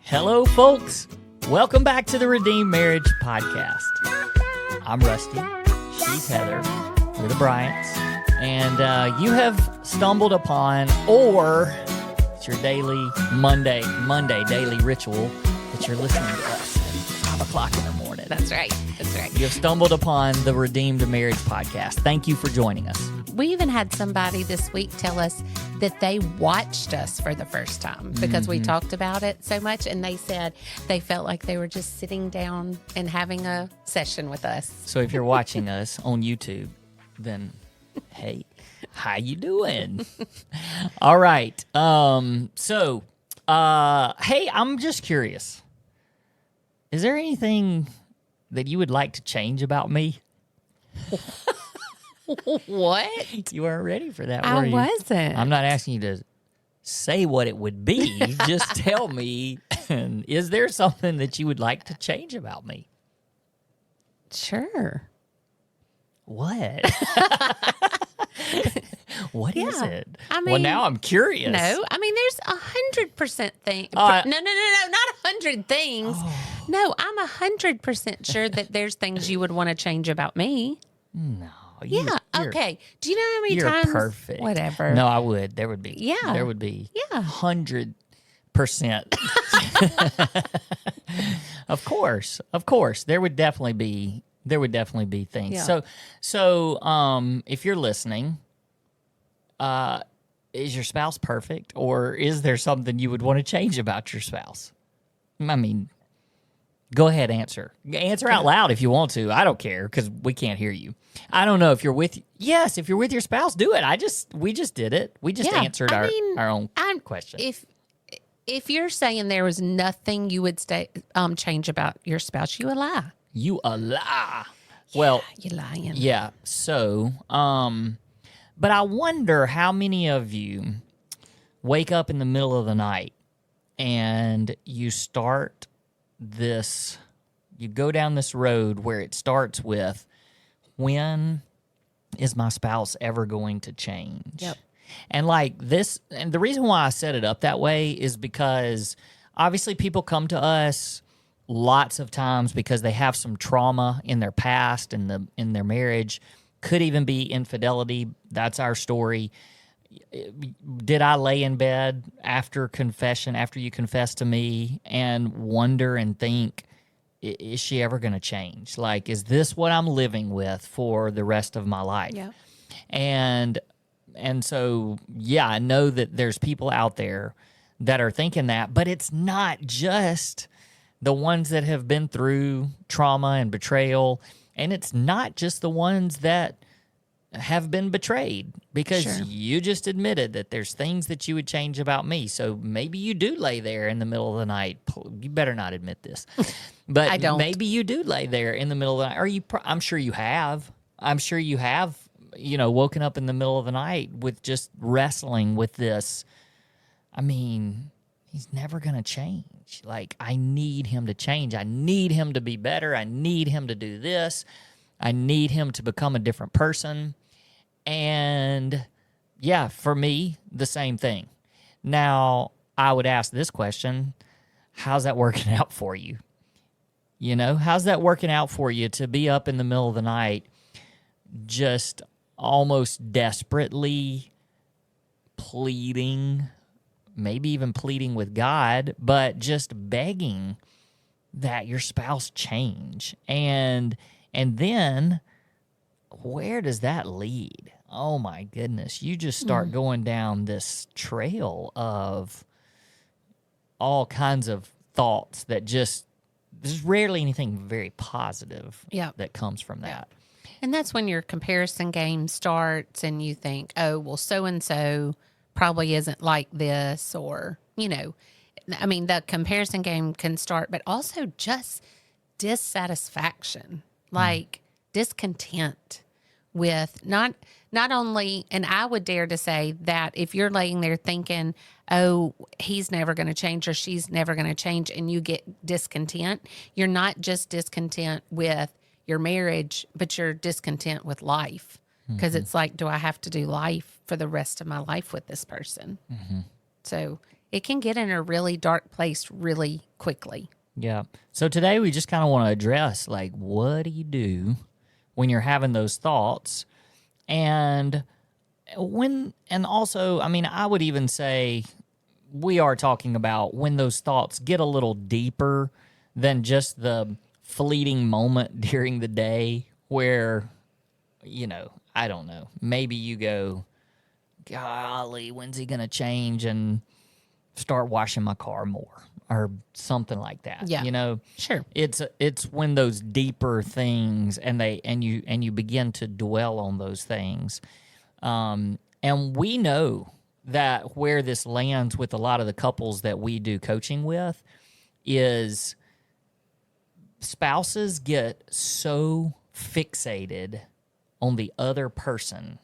Hello, folks. Welcome back to the Redeemed Marriage Podcast. I'm Rusty. She's Heather. We're the Bryants. And you have stumbled upon, or it's your daily Monday daily ritual that you're listening to us at 5 o'clock in the morning. That's right. You have stumbled upon the Redeemed Marriage Podcast. Thank you for joining us. We even had somebody this week tell us that they watched us for the first time because we talked about it so much, and they said they felt like they were just sitting down and having a session with us. So if you're watching us on YouTube, then hey, how you doing? All right. Hey, I'm just curious. Is there anything that you would like to change about me? What? You weren't ready for that, were I you? wasn't. I'm not asking you to say what it would be. Just tell me, is there something that you would like to change about me? Sure. What? What is it? I mean, well, now I'm curious. No, I mean, there's 100% thing. No, not 100 things. Oh. No, I'm 100% sure that there's things you would want to change about me. No. Yeah. Okay. Do you know how many you're times? Perfect. Whatever. No, I would. There would be. Yeah. There would be. Yeah. 100%. Of course. There would definitely be things. Yeah. So, if you're listening, is your spouse perfect, or is there something you would want to change about your spouse? I mean, go ahead, answer. Answer out loud if you want to. I don't care because we can't hear you. I don't know if you're with. Yes, if you're with your spouse, do it. We just did it. We just answered our own question. If you're saying there was nothing you would change about your spouse, you a lie. You a lie. Well, you're lying. Yeah. So, but I wonder how many of you wake up in the middle of the night and you start this, you go down this road where it starts with, when is my spouse ever going to change? Yep. And like this, and the reason why I set it up that way is because obviously people come to us lots of times because they have some trauma in their past and in their marriage. Could even be infidelity. That's our story. Did I lay in bed after confession, after you confessed to me, and wonder and think, is she ever going to change? Like, is this what I'm living with for the rest of my life? Yeah. And so, yeah, I know that there's people out there that are thinking that, but it's not just the ones that have been through trauma and betrayal, and it's not just the ones that have been betrayed, because Sure. you just admitted that there's things that you would change about me. So maybe you do lay there in the middle of the night. You better not admit this, but I don't. Maybe you do lay there in the middle of the night. I'm sure you have. Woken up in the middle of the night with just wrestling with this. I mean, he's never going to change. Like, I need him to change. I need him to be better. I need him to do this. I need him to become a different person. And yeah, for me, the same thing. Now, I would ask this question: how's that working out for you? How's that working out for you to be up in the middle of the night, just almost desperately pleading, maybe even pleading with God, but just begging that your spouse change? And then where does that lead? Oh my goodness. You just start going down this trail of all kinds of thoughts that there's rarely anything very positive that comes from that. And that's when your comparison game starts and you think, oh, well, so-and-so probably isn't like this, or, the comparison game can start, but also just dissatisfaction, like discontent with not only, and I would dare to say that if you're laying there thinking, oh, he's never going to change or she's never going to change, and you get discontent, you're not just discontent with your marriage, but you're discontent with life, because it's like, do I have to do life for the rest of my life with this person? So it can get in a really dark place really quickly. Yeah. So today we just kind of want to address, like, what do you do when you're having those thoughts? And also, I mean, I would even say we are talking about when those thoughts get a little deeper than just the fleeting moment during the day where, I don't know, maybe you go, golly, when's he going to change and start washing my car more or something like that. Yeah. Sure. It's when those deeper things and you begin to dwell on those things. And we know that where this lands with a lot of the couples that we do coaching with is spouses get so fixated on the other person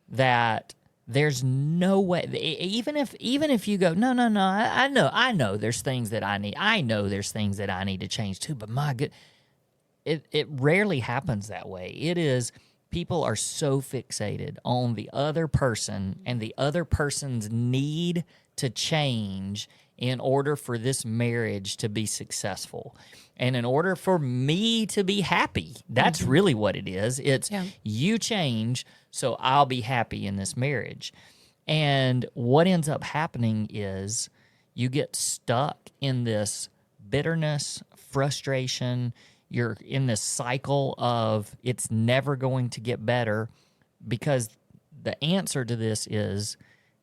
that there's no way, even if you go, no, I know there's things that I need to change too, but my good, it rarely happens that way. It is, people are so fixated on the other person and the other person's need to change in order for this marriage to be successful. And in order for me to be happy, that's really what it is. It's you change, so I'll be happy in this marriage. And what ends up happening is you get stuck in this bitterness, frustration. You're in this cycle of it's never going to get better, because the answer to this is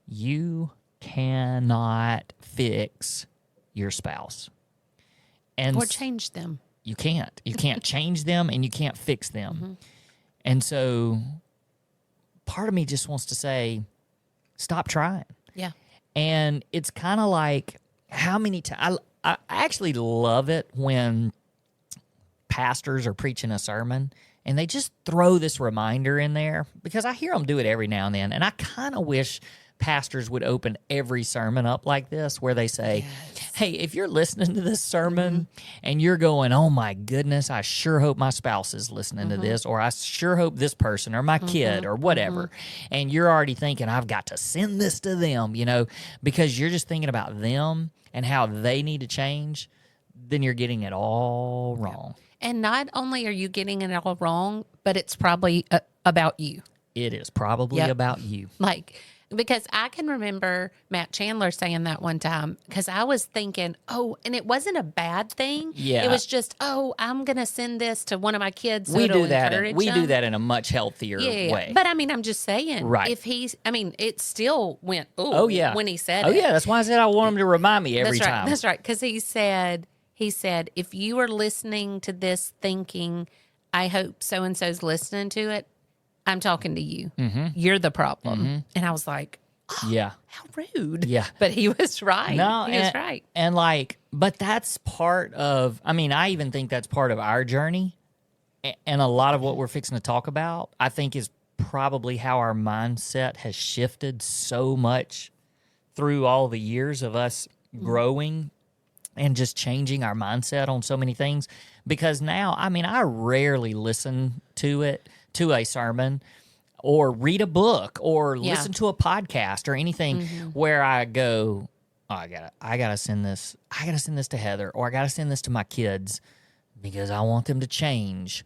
you cannot fix your spouse. Or change them. You can't. You can't change them, and you can't fix them. And so part of me just wants to say, stop trying. Yeah. And it's kind of like, how many times, I actually love it when pastors are preaching a sermon and they just throw this reminder in there, because I hear them do it every now and then. And I kind of wish pastors would open every sermon up like this, where they say, hey, if you're listening to this sermon and you're going, oh my goodness, I sure hope my spouse is listening to this, or I sure hope this person or my kid or whatever. And you're already thinking, I've got to send this to them, because you're just thinking about them and how they need to change, then you're getting it all wrong. And not only are you getting it all wrong, but it's probably about you. It is probably about you. Because I can remember Matt Chandler saying that one time, because I was thinking, and it wasn't a bad thing. Yeah. It was just, I'm going to send this to one of my kids. So We it'll do that. encourage We them. do that in a much healthier way. But I mean, I'm just saying, right? It still went, when he said it. Oh yeah, that's why I said I want him to remind me every time. That's right. Because he said, if you are listening to this thinking, I hope so-and-so's listening to it, I'm talking to you. You're the problem. And I was like, how rude. Yeah. But he was right. No, he was right. And but that's part of, I even think that's part of our journey. And a lot of what we're fixing to talk about, I think, is probably how our mindset has shifted so much through all the years of us growing and just changing our mindset on so many things. Because now, I rarely listen to a sermon or read a book or listen to a podcast or anything where I go, I gotta send this to Heather, or I gotta send this to my kids because I want them to change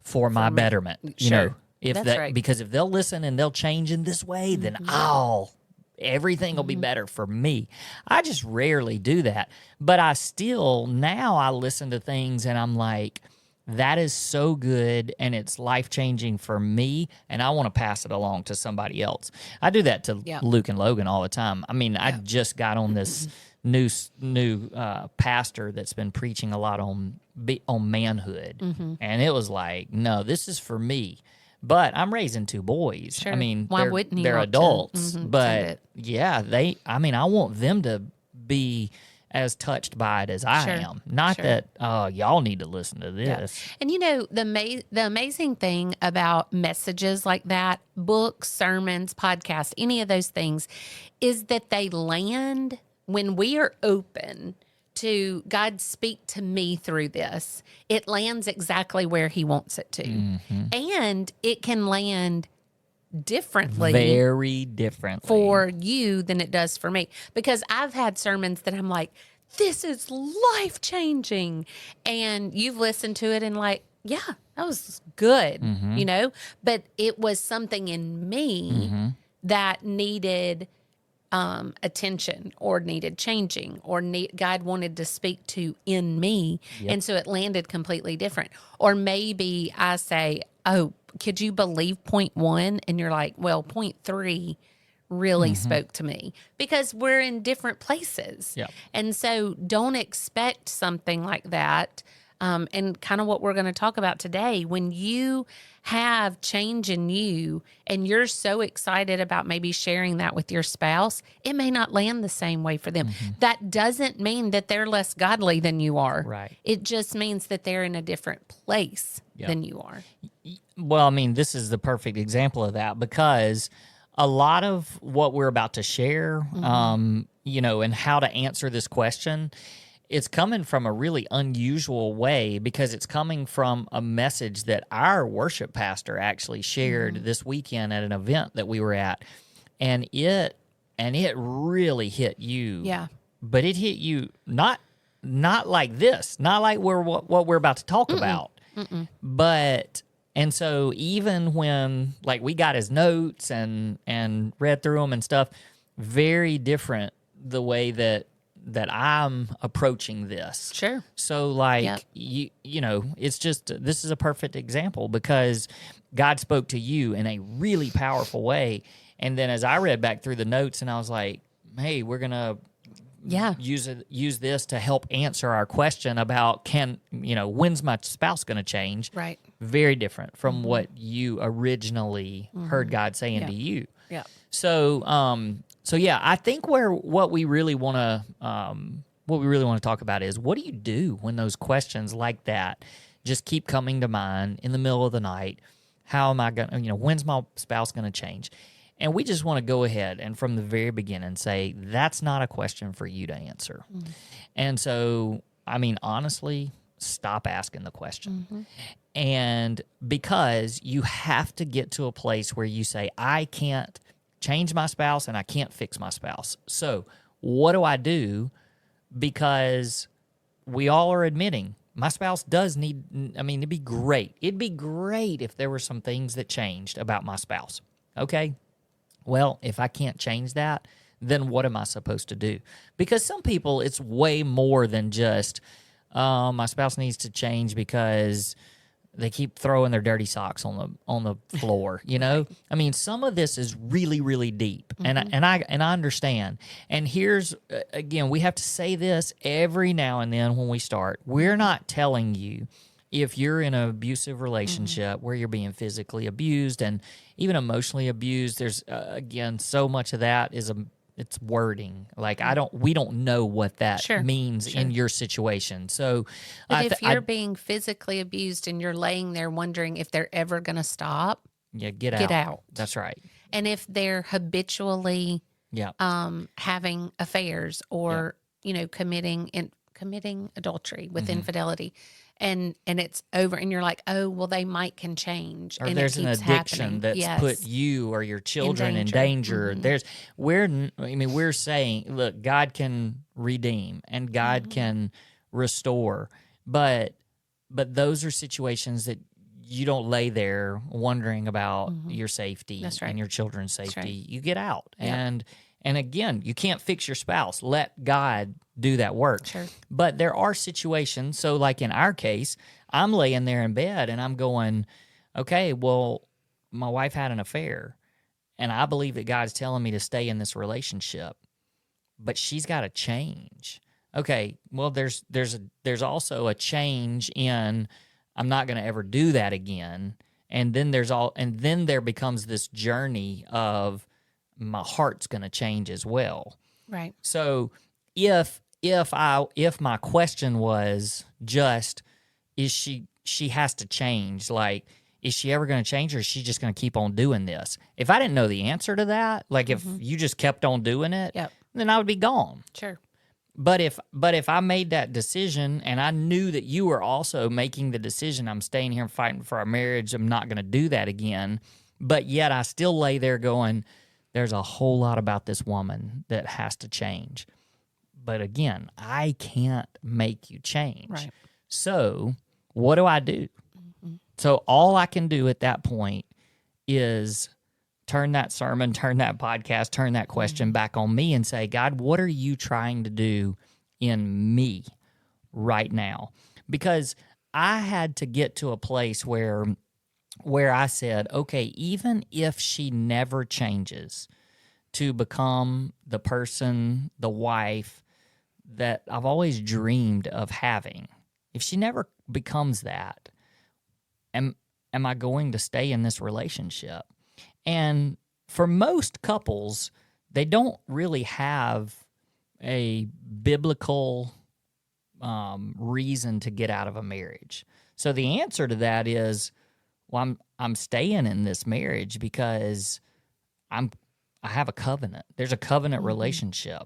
for my betterment. Right. Because if they'll listen and they'll change in this way, then everything will be better for me. I just rarely do that. But now I listen to things and I'm like, that is so good and it's life-changing for me, and I want to pass it along to somebody else. I do that to Luke and Logan all the time. I just got on this new pastor that's been preaching a lot on manhood, and it was like, no, this is for me. But I'm raising two boys. Sure. Why wouldn't you? They're adults, but I want them to be as touched by it as I am. Not that y'all need to listen to this. Yeah. And the amazing thing about messages like that, books, sermons, podcasts, any of those things, is that they land when we are open to God speak to me through this. It lands exactly where he wants it to. And it can land differently very differently for you than it does for me. Because I've had sermons that I'm like, this is life changing. And you've listened to it and like, yeah, that was good, you know? But it was something in me that needed attention or needed changing or God wanted to speak to in me. And so it landed completely different. Or maybe I say, oh, could you believe point one? And you're like, well, point three really spoke to me because we're in different places. Yep. And so don't expect something like that. And kind of what we're going to talk about today, when you have change in you and you're so excited about maybe sharing that with your spouse, it may not land the same way for them. That doesn't mean that they're less godly than you are. Right. It just means that they're in a different place than you are. Well, I mean, this is the perfect example of that because a lot of what we're about to share, you know, and how to answer this question, it's coming from a really unusual way because it's coming from a message that our worship pastor actually shared this weekend at an event that we were at. And it really hit you. Yeah. But it hit you not like this, not like what we're about to talk about. But and so even when like we got his notes and read through them and stuff, very different the way that I'm approaching this. Sure. So like you know, it's just this is a perfect example because God spoke to you in a really powerful way. And then as I read back through the notes and I was like, hey, we're going to use this to help answer our question about when's my spouse going to change? Right. Very different from what you originally heard God saying to you. Yeah. So yeah, I think what we really want to talk about is what do you do when those questions like that just keep coming to mind in the middle of the night? How am I going to, when's my spouse going to change? And we just want to go ahead and from the very beginning say that's not a question for you to answer. And so, I mean, honestly, stop asking the question. And because you have to get to a place where you say, I can't change my spouse and I can't fix my spouse. So what do I do? Because we all are admitting my spouse does need, it'd be great. It'd be great if there were some things that changed about my spouse. Okay. Well, if I can't change that, then what am I supposed to do? Because some people, it's way more than just, my spouse needs to change because they keep throwing their dirty socks on the floor, you know? I mean, some of this is really, really deep, and I understand. And here's again, we have to say this every now and then when we start. We're not telling you if you're in an abusive relationship where you're being physically abused and even emotionally abused. There's again, so much of that is it's wording. Like we don't know what that means in your situation. So, but if you're being physically abused and you're laying there wondering if they're ever going to stop, get out. That's right. And if they're habitually, having affairs or committing adultery with infidelity. And it's over, and you're like, oh, well, they can change. Or and there's an addiction that's put you or your children in danger. We're saying, look, God can redeem and God can restore, but those are situations that you don't lay there wondering about your safety and your children's safety. You get out, and again, you can't fix your spouse. Let God do that work. Sure. But there are situations, so like in our case, I'm laying there in bed and I'm going, okay, well, my wife had an affair and I believe that God's telling me to stay in this relationship, but she's got to change. Okay, well, there's also a change in I'm not going to ever do that again. And then there becomes this journey of my heart's going to change as well. Right. So if my question was just, is she has to change, like, is she ever going to change or is she just going to keep on doing this? If I didn't know the answer to that, like if you just kept on doing it, then I would be gone. Sure. But if I made that decision and I knew that you were also making the decision, I'm staying here and fighting for our marriage, I'm not going to do that again, But yet I still lay there going, there's a whole lot about this woman that has to change. But again, I can't make you change. Right. So what do I do? So all I can do at that point is turn that sermon, turn that podcast, turn that question back on me and say, God, what are you trying to do in me right now? Because I had to get to a place where I said, okay, even if she never changes to become the person, the wife that I've always dreamed of having, if she never becomes that, am I going to stay in this relationship? And for most couples, they don't really have a biblical reason to get out of a marriage. So the answer to that is, well, I'm staying in this marriage because I have a covenant. There's a covenant relationship,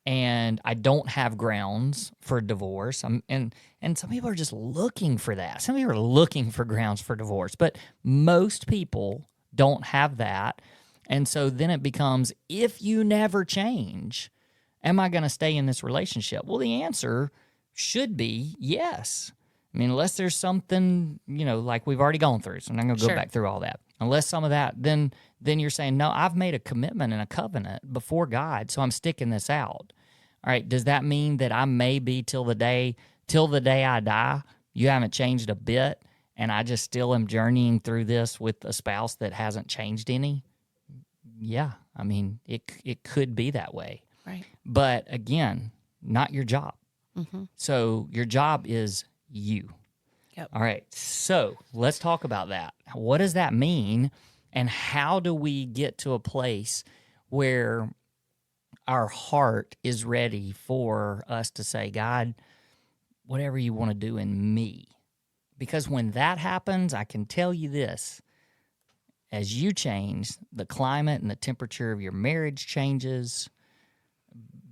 and I don't have grounds for divorce. And some people are just looking for that. Some people are looking for grounds for divorce, but most people don't have that. And so then it becomes, if you never change, am I going to stay in this relationship? Well, the answer should be yes. I mean, unless there's something, like we've already gone through. So I'm not going to go back through all that. Unless some of that, then you're saying, no, I've made a commitment and a covenant before God, so I'm sticking this out. All right, does that mean that I may be till the day I die, you haven't changed a bit, and I just still am journeying through this with a spouse that hasn't changed any? Yeah, I mean, it could be that way. Right. But again, not your job. Mm-hmm. So your job is you. Yep. All right, so let's talk about that. What does that mean, and how do we get to a place where our heart is ready for us to say, God, whatever you want to do in me? Because when that happens, I can tell you this, as you change, the climate and the temperature of your marriage changes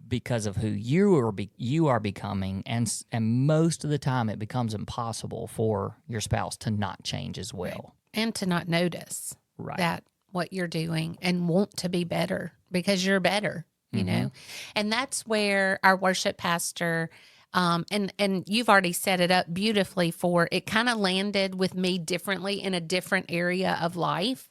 because of who you are becoming, and most of the time it becomes impossible for your spouse to not change as well. And to not notice that what you're doing and want to be better because you're better, you know? And that's where our worship pastor, and you've already set it up beautifully for it, kind of landed with me differently in a different area of life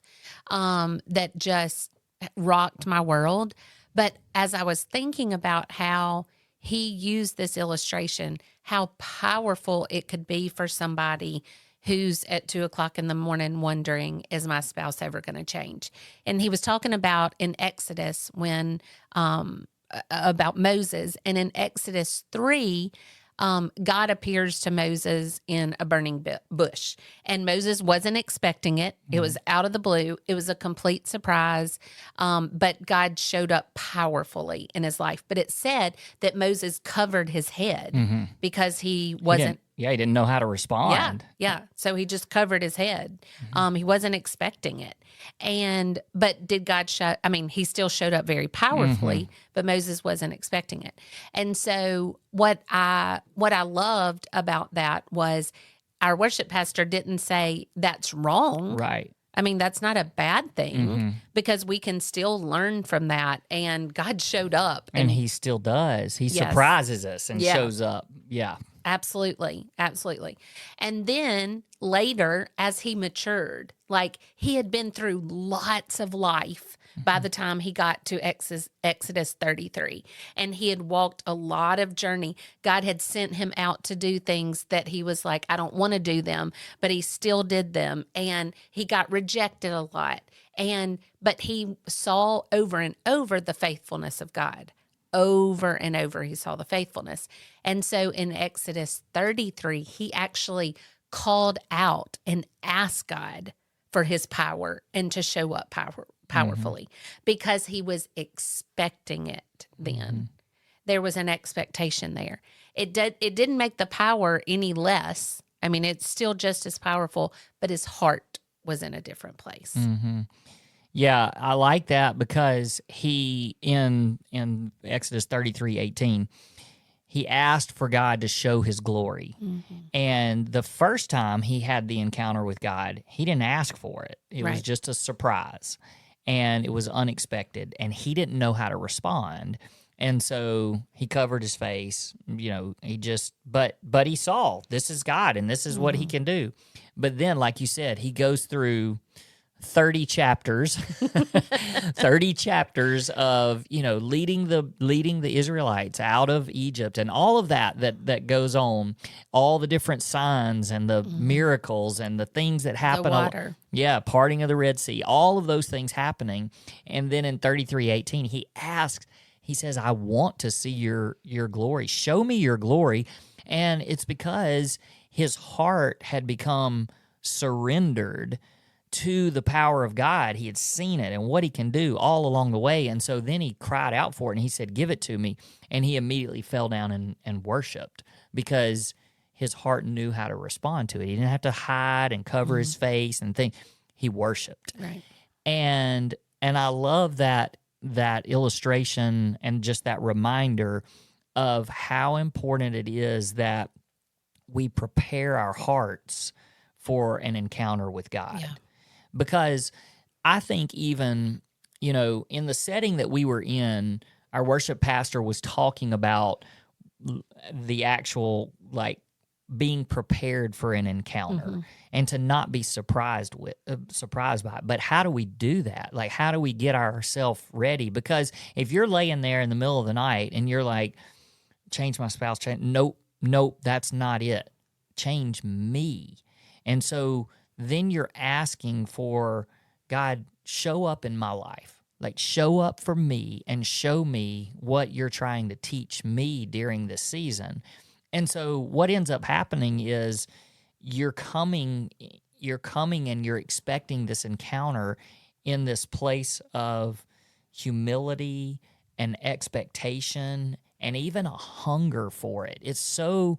that just rocked my world. But as I was thinking about how he used this illustration, how powerful it could be for somebody who's at 2:00 in the morning wondering, is my spouse ever going to change? And he was talking about in Exodus when, about Moses, and in Exodus 3, God appears to Moses in a burning bush, and Moses wasn't expecting it. It was out of the blue. It was a complete surprise, but God showed up powerfully in his life. But it said that Moses covered his head because he wasn't. He didn't know how to respond. Yeah. So he just covered his head. He wasn't expecting it. But did God show? I mean, he still showed up very powerfully, but Moses wasn't expecting it. And so what I loved about that was our worship pastor didn't say that's wrong. Right. I mean, that's not a bad thing because we can still learn from that. And God showed up. And he still does. He surprises us and shows up. Yeah. Absolutely. Absolutely. And then later, as he matured, like he had been through lots of life by the time he got to Exodus 33. And he had walked a lot of journey. God had sent him out to do things that he was like, I don't want to do them, but he still did them. And he got rejected a lot. But he saw over and over the faithfulness of God. Over and over, he saw the faithfulness. And so in Exodus 33, he actually called out and asked God for his power and to show up powerfully because he was expecting it then. There was an expectation there. It didn't make the power any less. I mean, it's still just as powerful, but his heart was in a different place. Yeah, I like that because he, in Exodus 33:18, he asked for God to show his glory. And the first time he had the encounter with God, he didn't ask for it. It was Right. just a surprise, and it was unexpected, and he didn't know how to respond. And so he covered his face, he just, but he saw this is God and this is what he can do. But then, like you said, he goes through 30 chapters, 30 chapters of, leading the Israelites out of Egypt and all of that goes on, all the different signs and the miracles and the things that happen. The water. Parting of the Red Sea, all of those things happening. And then in 33:18, he says, I want to see your glory. Show me your glory. And it's because his heart had become surrendered to the power of God. He had seen it and what he can do all along the way. And so then he cried out for it and he said, give it to me. And he immediately fell down and worshiped because his heart knew how to respond to it. He didn't have to hide and cover his face and think. He worshiped. Right. And I love that illustration and just that reminder of how important it is that we prepare our hearts for an encounter with God. Yeah. Because I think even, in the setting that we were in, our worship pastor was talking about the actual, being prepared for an encounter and to not be surprised by it. But how do we do that? How do we get ourselves ready? Because if you're laying there in the middle of the night and you're like, change my spouse, nope, that's not it. Change me. And so then you're asking for God, show up in my life. Show up for me and show me what you're trying to teach me during this season. And so what ends up happening is you're coming and you're expecting this encounter in this place of humility and expectation and even a hunger for it. It's so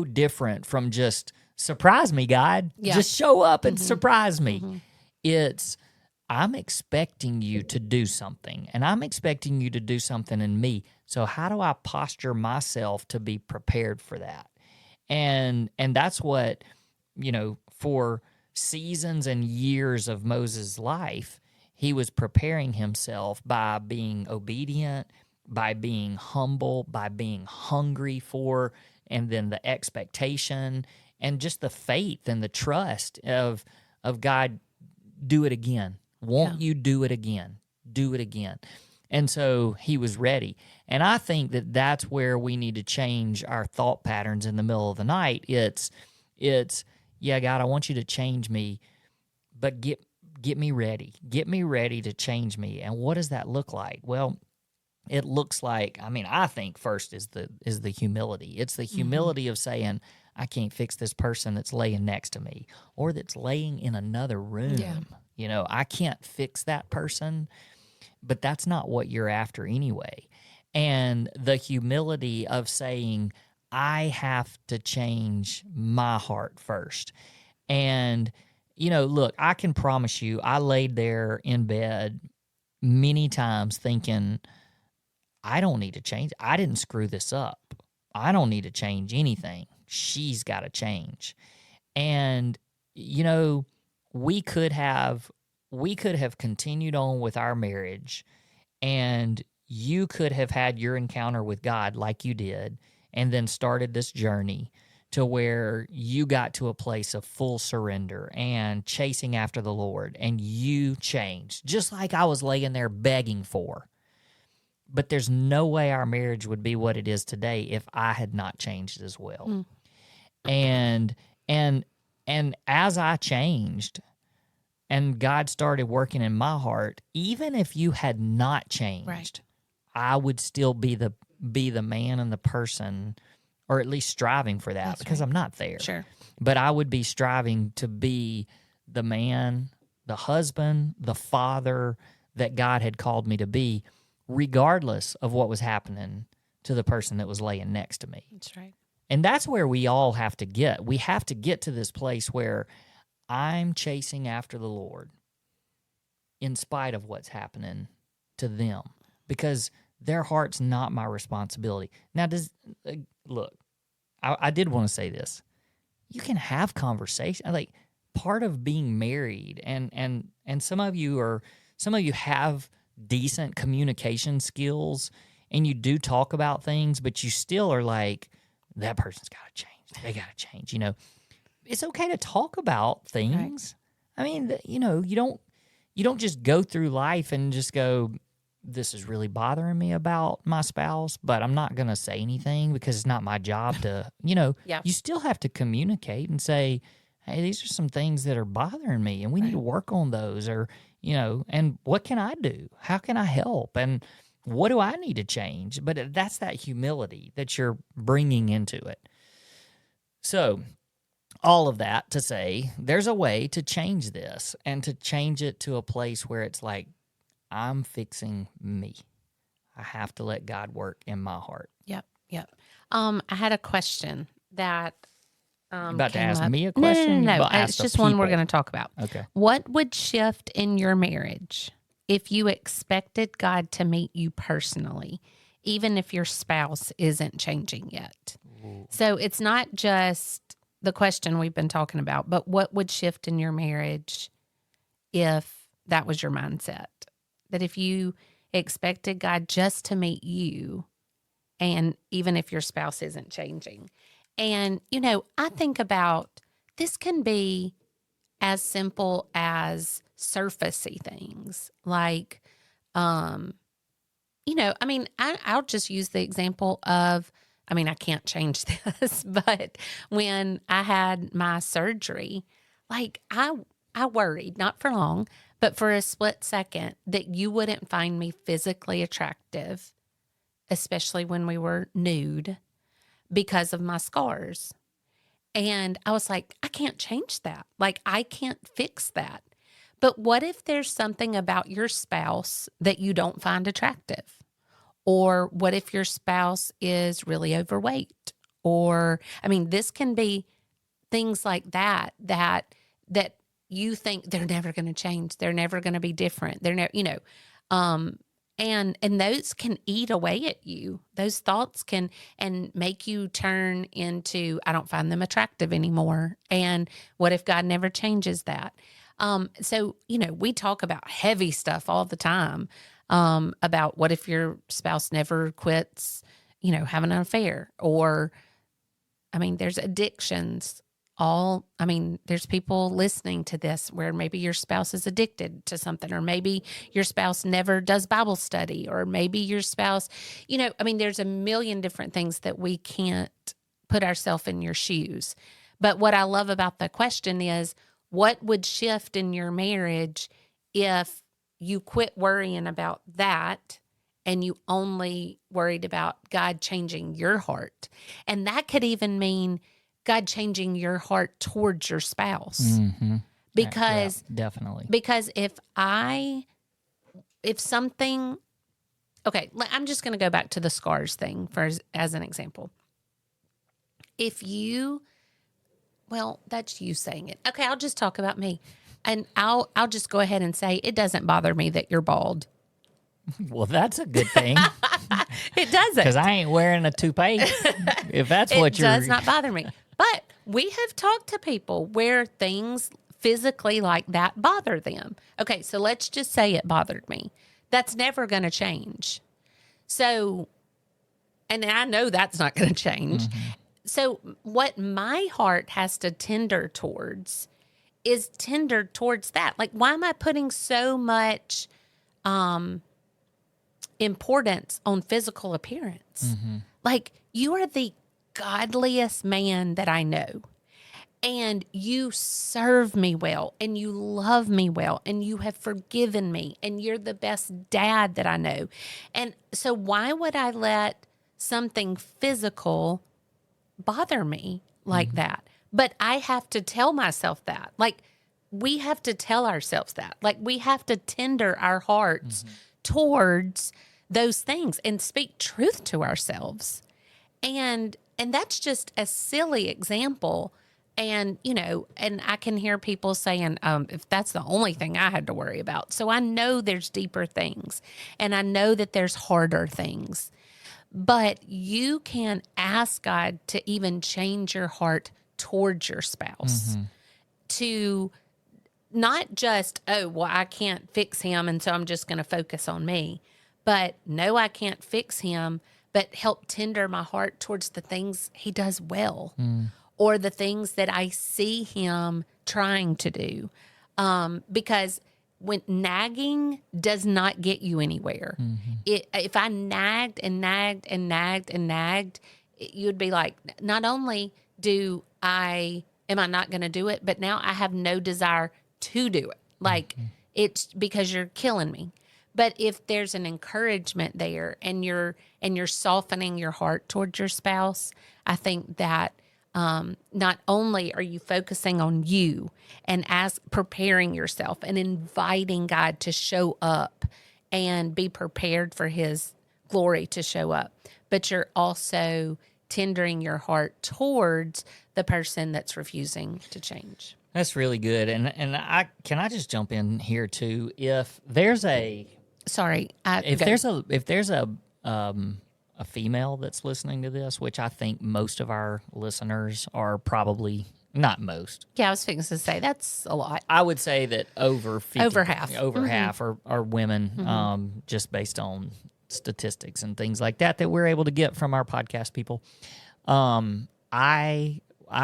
different from just surprise me, God. Yeah. Just show up and surprise me. It's I'm expecting you to do something, and I'm expecting you to do something in me. So how do I posture myself to be prepared for that? And that's what, for seasons and years of Moses' life, he was preparing himself by being obedient, by being humble, by being hungry for, and then the expectation and just the faith and the trust of God, do it again. Won't you do it again? Do it again. And so he was ready. And I think that that's where we need to change our thought patterns in the middle of the night. It's yeah, God, I want you to change me, but get me ready. Get me ready to change me. And what does that look like? Well, it looks like, I think first is the humility. It's the humility of saying, I can't fix this person that's laying next to me or that's laying in another room. Yeah. I can't fix that person, but that's not what you're after anyway. And the humility of saying, I have to change my heart first. And, look, I can promise you, I laid there in bed many times thinking, I don't need to change. I didn't screw this up. I don't need to change anything. She's got to change. And, we could have continued on with our marriage, and you could have had your encounter with God like you did, and then started this journey to where you got to a place of full surrender and chasing after the Lord, and you changed, just like I was laying there begging for. But there's no way our marriage would be what it is today if I had not changed as well. And as I changed and God started working in my heart, even if you had not changed, Right. I would still be the man and the person, or at least striving for that. That's because right. I'm not there. Sure. But I would be striving to be the man, the husband, the father that God had called me to be, regardless of what was happening to the person that was laying next to me. That's right. And that's where we all have to get. We have to get to this place where I'm chasing after the Lord in spite of what's happening to them, because their heart's not my responsibility. Now, look, I did want to say this. You can have conversation. Like, part of being married, and some of you have decent communication skills, and you do talk about things, but you still are like, that person's got to change. They got to change. It's okay to talk about things. Right. I mean, you don't just go through life and just go, this is really bothering me about my spouse, but I'm not going to say anything because it's not my job to, you still have to communicate and say, hey, these are some things that are bothering me and we need to work on those, or, and what can I do? How can I help? And what do I need to change? But that's that humility that you're bringing into it. So all of that to say, there's a way to change this and to change it to a place where it's like, I'm fixing me. I have to let God work in my heart. Yep. I had a question that you about to ask up. me a question? No. It's just one we're going to talk about. Okay. What would shift in your marriage if you expected God to meet you personally, even if your spouse isn't changing yet? Ooh. So it's not just the question we've been talking about, but what would shift in your marriage if that was your mindset? That if you expected God just to meet you, and even if your spouse isn't changing. And, I think about this can be as simple as surfacey things. Like, I'll just use the example of, I can't change this, but when I had my surgery, like I worried, not for long, but for a split second, that you wouldn't find me physically attractive, especially when we were nude, because of my scars. And I was like, I can't change that. Like, I can't fix that. But what if there's something about your spouse that you don't find attractive? Or what if your spouse is really overweight? Or, this can be things like that you think they're never going to change. They're never going to be different. They're never, and those can eat away at you. Those thoughts can, and make you turn into, I don't find them attractive anymore. And what if God never changes that? So, we talk about heavy stuff all the time, about what if your spouse never quits, having an affair, or, there's addictions. There's people listening to this where maybe your spouse is addicted to something, or maybe your spouse never does Bible study, or maybe your spouse, there's a million different things that we can't put ourselves in your shoes. But what I love about the question is, what would shift in your marriage if you quit worrying about that and you only worried about God changing your heart? And that could even mean God changing your heart towards your spouse. Mm-hmm. Because definitely. Because I'm just going to go back to the scars thing as an example. That's you saying it. Okay, I'll just talk about me. And I'll just go ahead and say, it doesn't bother me that you're bald. Well, that's a good thing. It doesn't. Because I ain't wearing a toupee. If that's what you're... It does not bother me. But we have talked to people where things physically like that bother them. Okay, so let's just say it bothered me. That's never going to change. So, and I know that's not going to change. Mm-hmm. So what my heart has to tender towards is tender towards that. Like, why am I putting so much importance on physical appearance? Mm-hmm. Like, you are the godliest man that I know, and you serve me well, and you love me well, and you have forgiven me, and you're the best dad that I know. And so why would I let something physical bother me like mm-hmm. that? But I have to tell myself that. Like, we have to tell ourselves that. Like, we have to tender our hearts mm-hmm. towards those things and speak truth to ourselves. And that's just a silly example, And, and I can hear people saying, if that's the only thing I had to worry about. So I know there's deeper things, and I know that there's harder things. But you can ask God to even change your heart towards your spouse, to not just, oh, well, I can't fix him, and so I'm just going to focus on me. But no, I can't fix him, but help tender my heart towards the things he does well, or the things that I see him trying to do. Because when nagging does not get you anywhere. If I nagged and nagged and nagged and nagged, you'd be like, not only am I not going to do it, but now I have no desire to do it. Like, it's because you're killing me. But if there's an encouragement there, and you're softening your heart towards your spouse, I think that not only are you focusing on you and preparing yourself and inviting God to show up and be prepared for his glory to show up, but you're also tendering your heart towards the person that's refusing to change. That's really good. And I just jump in here too. If there's a a female that's listening to this, which I think most of our listeners are probably not most. Yeah, I was fixing to say that's a lot. I would say that over half, half are women, just based on statistics and things like that we're able to get from our podcast people. I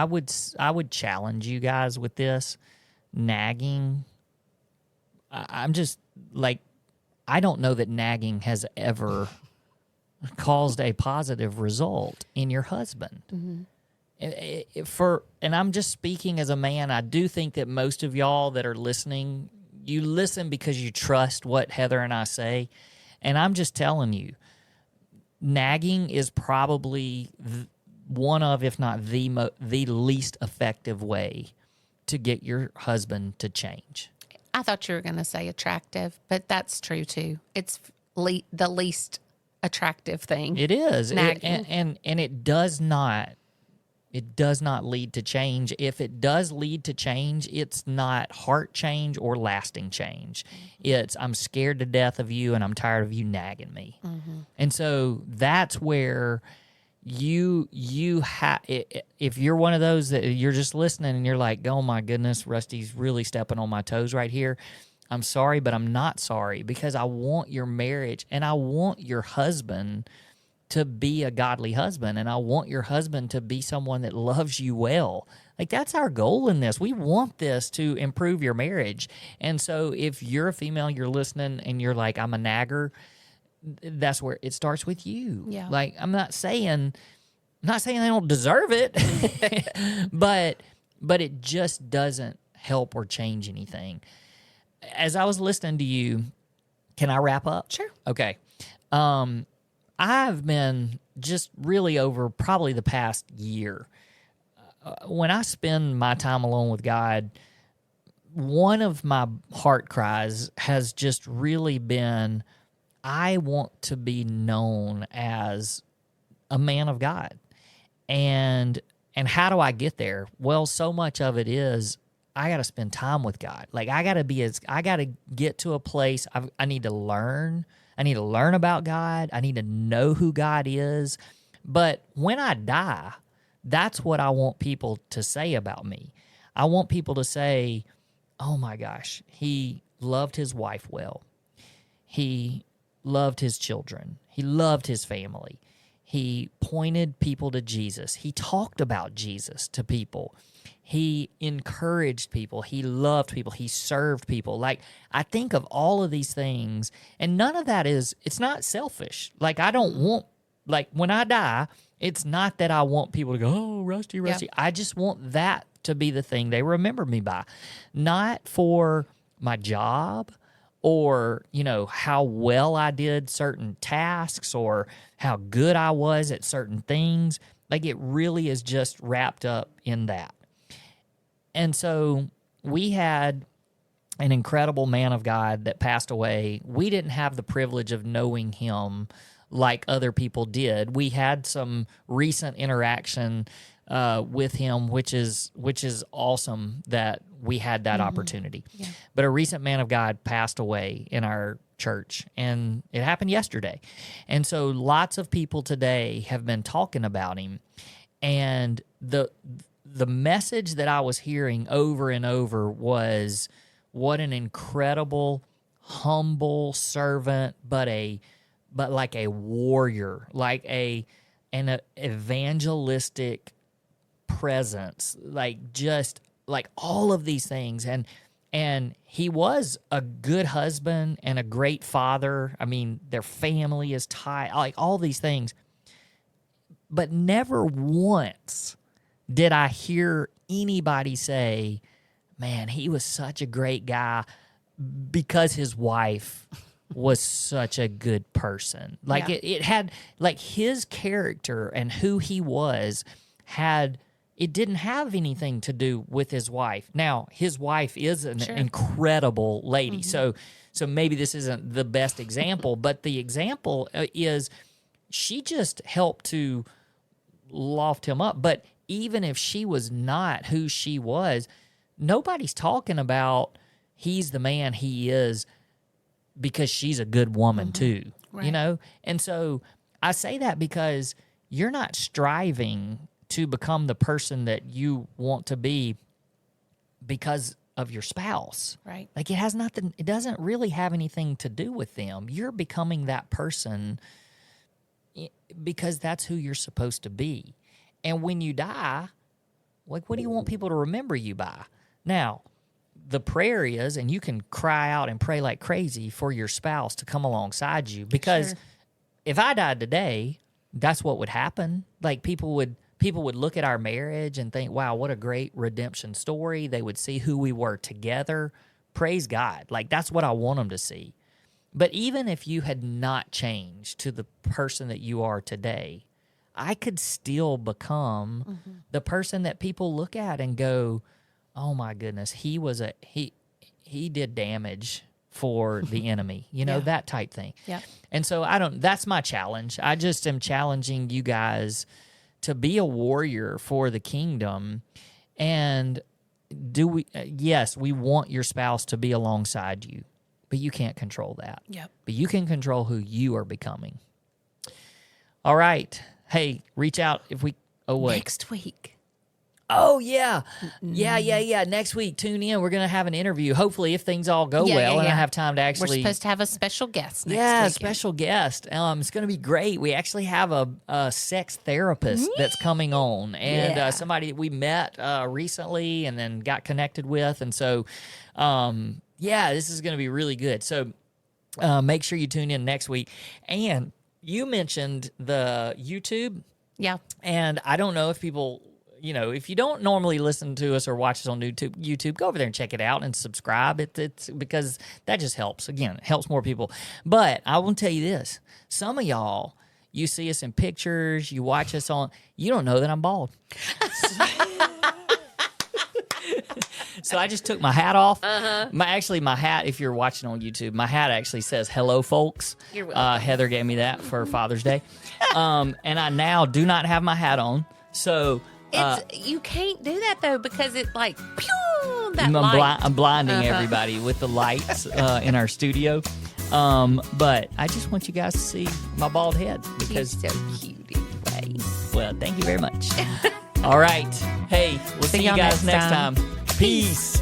would challenge you guys with this nagging. I'm just like, I don't know that nagging has ever caused a positive result in your husband. And I'm just speaking as a man. I do think that most of y'all that are listening, you listen because you trust what Heather and I say. And I'm just telling you, nagging is probably one of, if not the least effective way to get your husband to change. I thought you were going to say attractive, but that's true too. It's the least attractive thing. It is. Nagging. And it does not lead to change. If it does lead to change, it's not heart change or lasting change. It's, I'm scared to death of you and I'm tired of you nagging me. And so that's where you have, if you're one of those that you're just listening and you're like, oh my goodness, Rusty's really stepping on my toes right here. I'm sorry, but I'm not sorry, because I want your marriage and I want your husband to be a godly husband, and I want your husband to be someone that loves you well. Like, that's our goal in this. We want this to improve your marriage. And so if you're a female, you're listening and you're like, I'm a nagger, that's where it starts with you. Yeah. Like, I'm not saying they don't deserve it, but it just doesn't help or change anything. As I was listening to you, can I wrap up? Sure. Okay. I've been just really over probably the past year. When I spend my time alone with God, one of my heart cries has just really been, I want to be known as a man of God. And how do I get there? Well, so much of it is I got to spend time with God. Like, I got to get to a place I need to learn. I need to learn about God. I need to know who God is. But when I die, that's what I want people to say about me. I want people to say, oh my gosh, he loved his wife well. He loved his children. He loved his family. He pointed people to Jesus. He talked about Jesus to people. He encouraged people. He loved people. He served people. Like, I think of all of these things, and none of that it's not selfish. Like, I don't want, like, when I die, it's not that I want people to go, oh, Rusty. Yep. I just want that to be the thing they remember me by. Not for my job or, how well I did certain tasks or how good I was at certain things. Like, it really is just wrapped up in that. And so we had an incredible man of God that passed away. We didn't have the privilege of knowing him like other people did. We had some recent interaction with him, which is awesome that we had that opportunity. Yeah. But a recent man of God passed away in our church, and it happened yesterday. And so lots of people today have been talking about him, and the message that I was hearing over and over was what an incredible, humble servant, but like a warrior, like an evangelistic presence, like just like all of these things. And he was a good husband and a great father. I mean, their family is tight, like all these things. But never once did I hear anybody say, man, he was such a great guy because his wife was such a good person. Like it had, like his character and who he was it didn't have anything to do with his wife. Now, his wife is an incredible lady. So maybe this isn't the best example, but the example is she just helped to loft him up. But even if she was not who she was, nobody's talking about he's the man he is because she's a good woman too, you know? And so I say that because you're not striving to become the person that you want to be because of your spouse. Right. Like it doesn't really have anything to do with them. You're becoming that person because that's who you're supposed to be. And when you die, like, what do you want people to remember you by? Now, the prayer is, and you can cry out and pray like crazy for your spouse to come alongside you, because if I died today, that's what would happen. Like people would look at our marriage and think, wow, what a great redemption story. They would see who we were together. Praise God. Like that's what I want them to see. But even if you had not changed to the person that you are today, I could still become the person that people look at and go, oh my goodness, he did damage for the enemy, you know, that type thing. Yeah. And so that's my challenge. I just am challenging you guys to be a warrior for the kingdom. And yes, we want your spouse to be alongside you, but you can't control that. Yep. But you can control who you are becoming. All right. Hey, reach out if we, next week. Oh, yeah. Yeah. Next week, tune in. We're going to have an interview, hopefully, if things all go well, and I have time to actually... We're supposed to have a special guest next week. Yeah, a special guest. It's going to be great. We actually have a sex therapist that's coming on, and somebody that we met recently and then got connected with. And so, this is going to be really good. So make sure you tune in next week. And you mentioned the YouTube. Yeah. And I don't know if people... You know, if you don't normally listen to us or watch us on YouTube, go over there and check it out and subscribe. It's because that just helps. Again, it helps more people. But I will tell you this. Some of y'all, you see us in pictures, you watch us on, you don't know that I'm bald. So I just took my hat off. My hat, if you're watching on YouTube, my hat actually says "Hello, folks." You're welcome. Heather gave me that for Father's Day. And I now do not have my hat on. So... you can't do that though, because it's like pew, that light. I'm blinding everybody with the lights in our studio. But I just want you guys to see my bald head because he's so cute anyway. Well, thank you very much. All right. Hey, we'll see you guys next time. Peace.